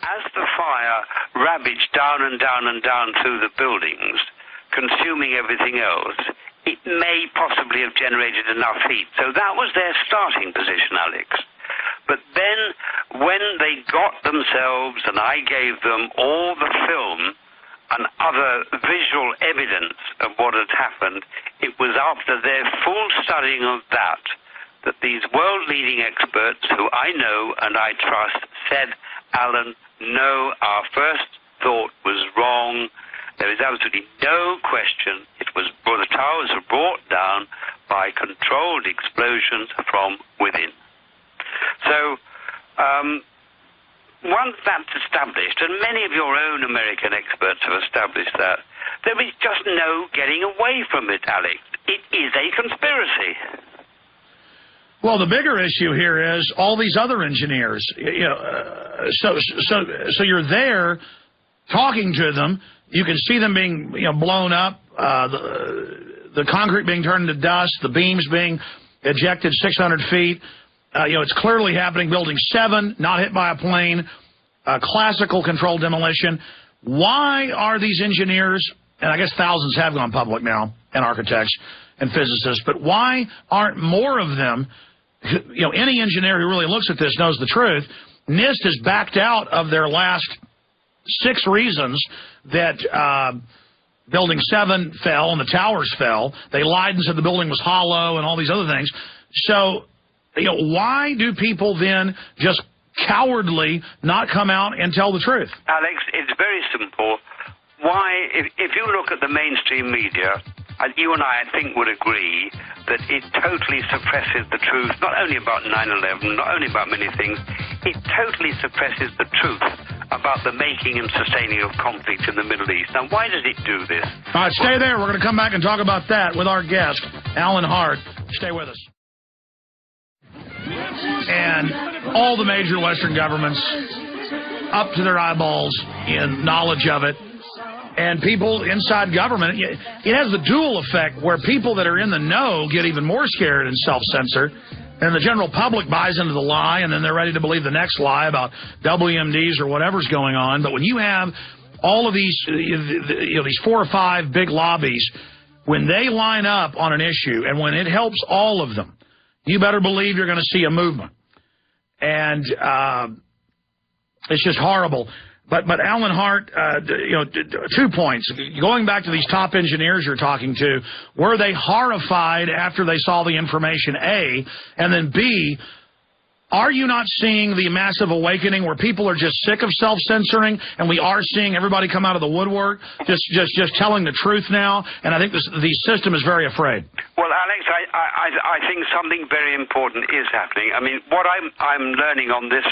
as the fire ravaged down and down and down through the buildings, consuming everything else, it may possibly have generated enough heat. So that was their starting position, Alex. But then when they got themselves, and I gave them all the film and other visual evidence of what had happened, it was after their full studying of that these world-leading experts, who I know and I trust, said, Alan, no, our first thought was wrong. There is absolutely no question. The towers were brought down by controlled explosions from within. So once that's established, and many of your own American experts have established that, there is just no getting away from it, Alex. It is a conspiracy. Well, the bigger issue here is all these other engineers. So you're there talking to them. You can see them being blown up, the concrete being turned into dust, the beams being ejected 600 feet. It's clearly happening. Building 7, not hit by a plane, classical controlled demolition. Why are these engineers, and I guess thousands have gone public now, and architects and physicists, but why aren't more of them? Any engineer who really looks at this knows the truth. NIST has backed out of their last 6 reasons that Building 7 fell and the towers fell. They lied and said the building was hollow and all these other things. So, why do people then just cowardly not come out and tell the truth? Alex, it's very simple. Why, if you look at the mainstream media, you and I think, would agree that it totally suppresses the truth, not only about 9/11, not only about many things, it totally suppresses the truth about the making and sustaining of conflict in the Middle East. Now, why does it do this? All right, stay there. We're going to come back and talk about that with our guest, Alan Hart. Stay with us. And all the major Western governments up to their eyeballs in knowledge of it. And people inside government, it has the dual effect where people that are in the know get even more scared and self-censor, and the general public buys into the lie, and then they're ready to believe the next lie about WMDs or whatever's going on. But when you have all of these, these 4 or 5 big lobbies, when they line up on an issue, and when it helps all of them, you better believe you're going to see a movement. And it's just horrible. But Alan Hart, 2 points. Going back to these top engineers you're talking to, were they horrified after they saw the information, A? And then B, are you not seeing the massive awakening where people are just sick of self-censoring, and we are seeing everybody come out of the woodwork, just telling the truth now? And I think the system is very afraid. Well, Alex, I think something very important is happening. I mean, what I'm learning on this,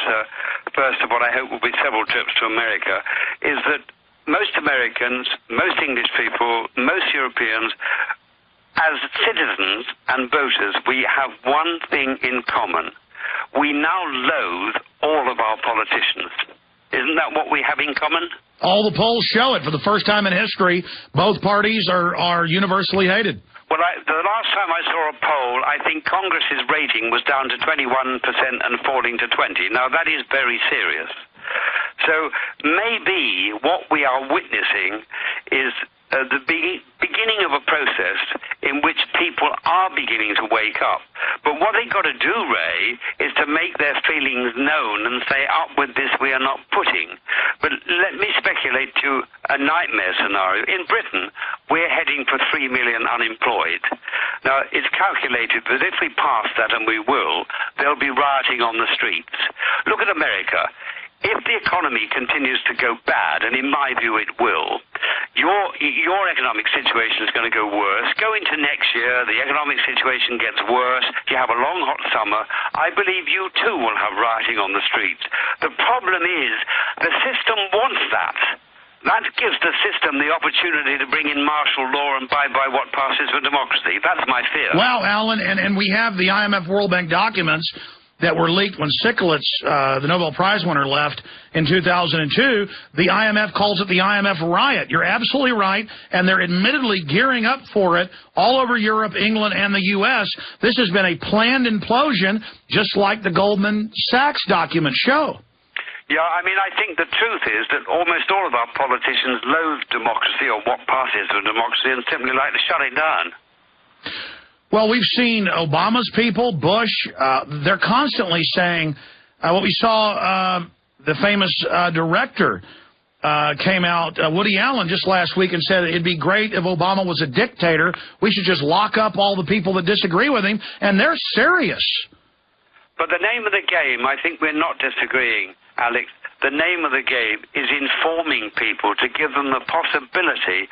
first of what I hope will be several trips to America, is that most Americans, most English people, most Europeans, as citizens and voters, we have one thing in common. We now loathe all of our politicians. Isn't that what we have in common? All the polls show it. For the first time in history, both parties are universally hated. Well, the last time I saw a poll, I think Congress's rating was down to 21% and falling to 20%. Now, that is very serious. So maybe what we are witnessing is the beginning of a process in which people are beginning to wake up. But what they've got to do, Ray, is to make their feelings known and say, up with this, we are not putting. But let me speculate to a nightmare scenario. In Britain, we're heading for 3 million unemployed. Now, it's calculated that if we pass that, and we will, there'll be rioting on the streets. Look at America. If the economy continues to go bad, and in my view it will, your economic situation is going to go worse. Go into next year, the economic situation gets worse, you have a long hot summer, I believe you too will have rioting on the streets. The problem is, the system wants that. That gives the system the opportunity to bring in martial law and abide by what passes for democracy. That's my fear. Well, Alan, and we have the IMF World Bank documents that were leaked when Stiglitz, the Nobel Prize winner, left in 2002. The IMF calls it the IMF riot. You're absolutely right, and they're admittedly gearing up for it all over Europe, England, and the U.S. This has been a planned implosion, just like the Goldman Sachs documents show. Yeah, I mean, I think the truth is that almost all of our politicians loathe democracy or what passes for democracy and simply like to shut it down. Well, we've seen Obama's people, Bush, they're constantly saying, what we saw, the famous director came out, Woody Allen, just last week and said it'd be great if Obama was a dictator. We should just lock up all the people that disagree with him, and they're serious. But the name of the game, I think we're not disagreeing, Alex. The name of the game is informing people to give them the possibility,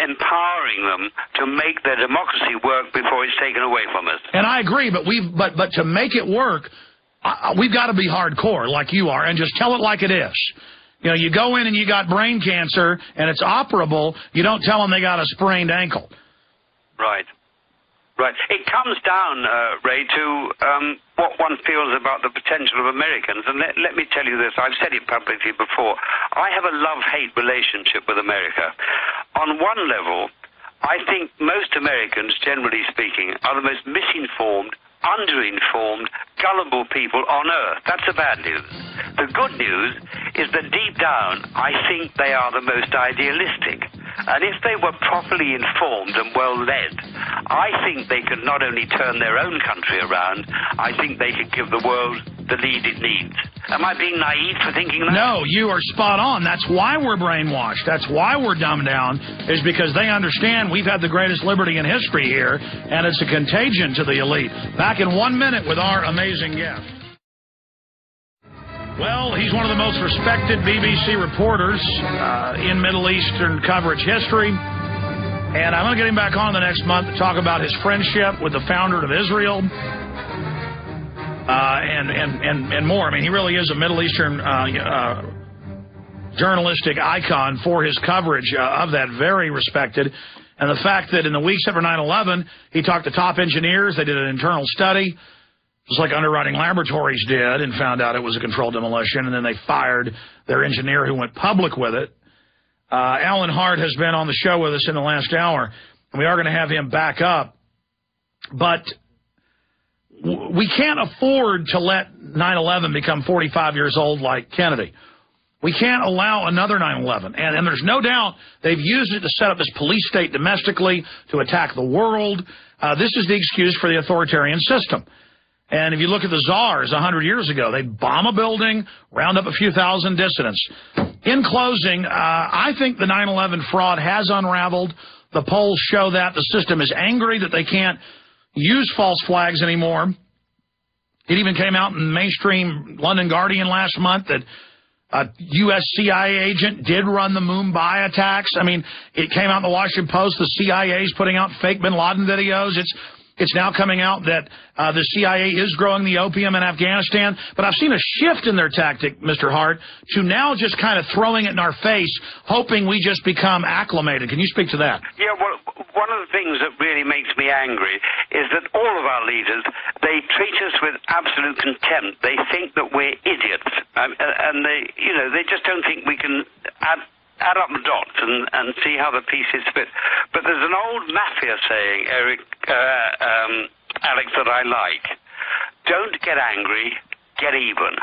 empowering them to make their democracy work before it's taken away from us. And I agree, but to make it work, we've got to be hardcore like you are and just tell it like it is. You know, you go in and you got brain cancer and it's operable. You don't tell them they got a sprained ankle. Right. Right. It comes down, Ray, to what one feels about the potential of Americans. And let me tell you this. I've said it publicly before. I have a love-hate relationship with America. On one level, I think most Americans, generally speaking, are the most misinformed, underinformed, gullible people on earth. That's the bad news. The good news is that deep down, I think they are the most idealistic. And if they were properly informed and well-led, I think they could not only turn their own country around, I think they could give the world the lead it needs. Am I being naive for thinking that? No, you are spot on. That's why we're brainwashed. That's why we're dumbed down, is because they understand we've had the greatest liberty in history here, and it's a contagion to the elite. Back in 1 minute with our amazing guest. Well, he's one of the most respected BBC reporters in Middle Eastern coverage history. And I'm going to get him back on the next month to talk about his friendship with the founder of Israel and more. I mean, he really is a Middle Eastern journalistic icon for his coverage of that, very respected. And the fact that in the weeks after 9/11, he talked to top engineers, they did an internal study, just like Underwriting Laboratories did, and found out it was a controlled demolition, and then they fired their engineer who went public with it. Alan Hart has been on the show with us in the last hour, and we are going to have him back up. But we can't afford to let 9/11 become 45 years old like Kennedy. We can't allow another 9/11. And there's no doubt they've used it to set up this police state domestically to attack the world. This is the excuse for the authoritarian system. And if you look at the czars 100 years ago, they'd bomb a building, round up a few thousand dissidents. In closing, I think the 9/11 fraud has unraveled. The polls show that. The system is angry that they can't use false flags anymore. It even came out in mainstream London Guardian last month that a U.S. CIA agent did run the Mumbai attacks. I mean, it came out in the Washington Post. The CIA is putting out fake bin Laden videos. It's now coming out that the CIA is growing the opium in Afghanistan. But I've seen a shift in their tactic, Mr. Hart, to now just kind of throwing it in our face, hoping we just become acclimated. Can you speak to that? Yeah, well, one of the things that really makes me angry is that all of our leaders, they treat us with absolute contempt. They think that we're idiots. And they just don't think we can add up the dots and see how the pieces fit. But there's an old mafia saying, Alex, that I like. Don't get angry, get even.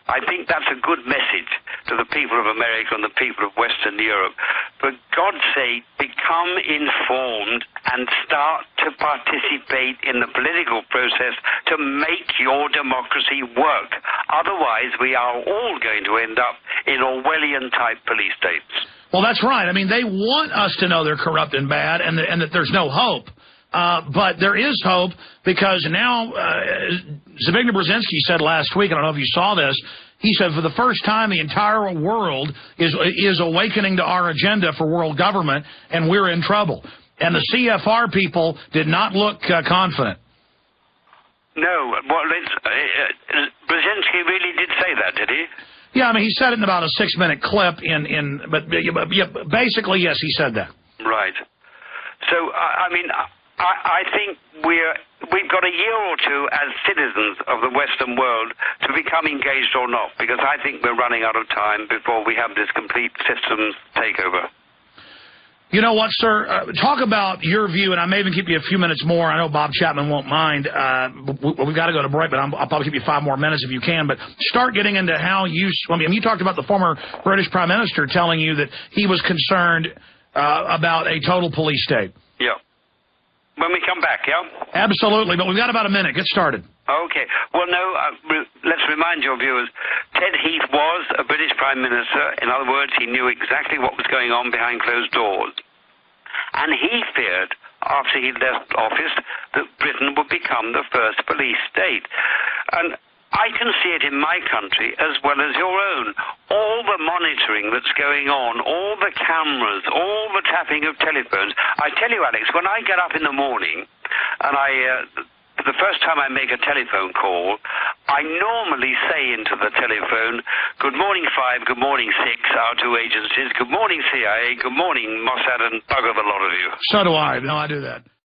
I think that's a good message to the people of America and the people of Western Europe. For God's sake, become informed and start to participate in the political process to make your democracy work. Otherwise, we are all going to end up in Orwellian-type police states. Well, that's right. I mean, they want us to know they're corrupt and bad and that there's no hope. But there is hope because now Zbigniew Brzezinski said last week, I don't know if you saw this, he said for the first time the entire world is awakening to our agenda for world government, and we're in trouble. And the CFR people did not look confident. No, well, Brzezinski really did say that, did he? Yeah, I mean, he said it in about a 6-minute clip. But basically, yes, he said that. Right. So, I mean, I think we've got a year or two as citizens of the Western world to become engaged or not, because I think we're running out of time before we have this complete systems takeover. You know what, sir? Talk about your view, and I may even keep you a few minutes more. I know Bob Chapman won't mind. We've got to go to break, but I'll probably keep you 5 more minutes if you can. But start getting into how you... I mean, you talked about the former British Prime Minister telling you that he was concerned about a total police state. Yeah. When we come back, yeah? Absolutely, but we've got about a minute. Get started. Okay. Well, no, let's remind your viewers, Ted Heath was a British Prime Minister. In other words, he knew exactly what was going on behind closed doors. And he feared, after he left office, that Britain would become the first police state. And I can see it in my country as well as your own. All the monitoring that's going on, all the cameras, all the tapping of telephones. I tell you, Alex, when I get up in the morning and the first time I make a telephone call, I normally say into the telephone, good morning 5, good morning 6, our 2 agencies, good morning CIA, good morning Mossad, and bugger the lot of you. So do I. No, I do that.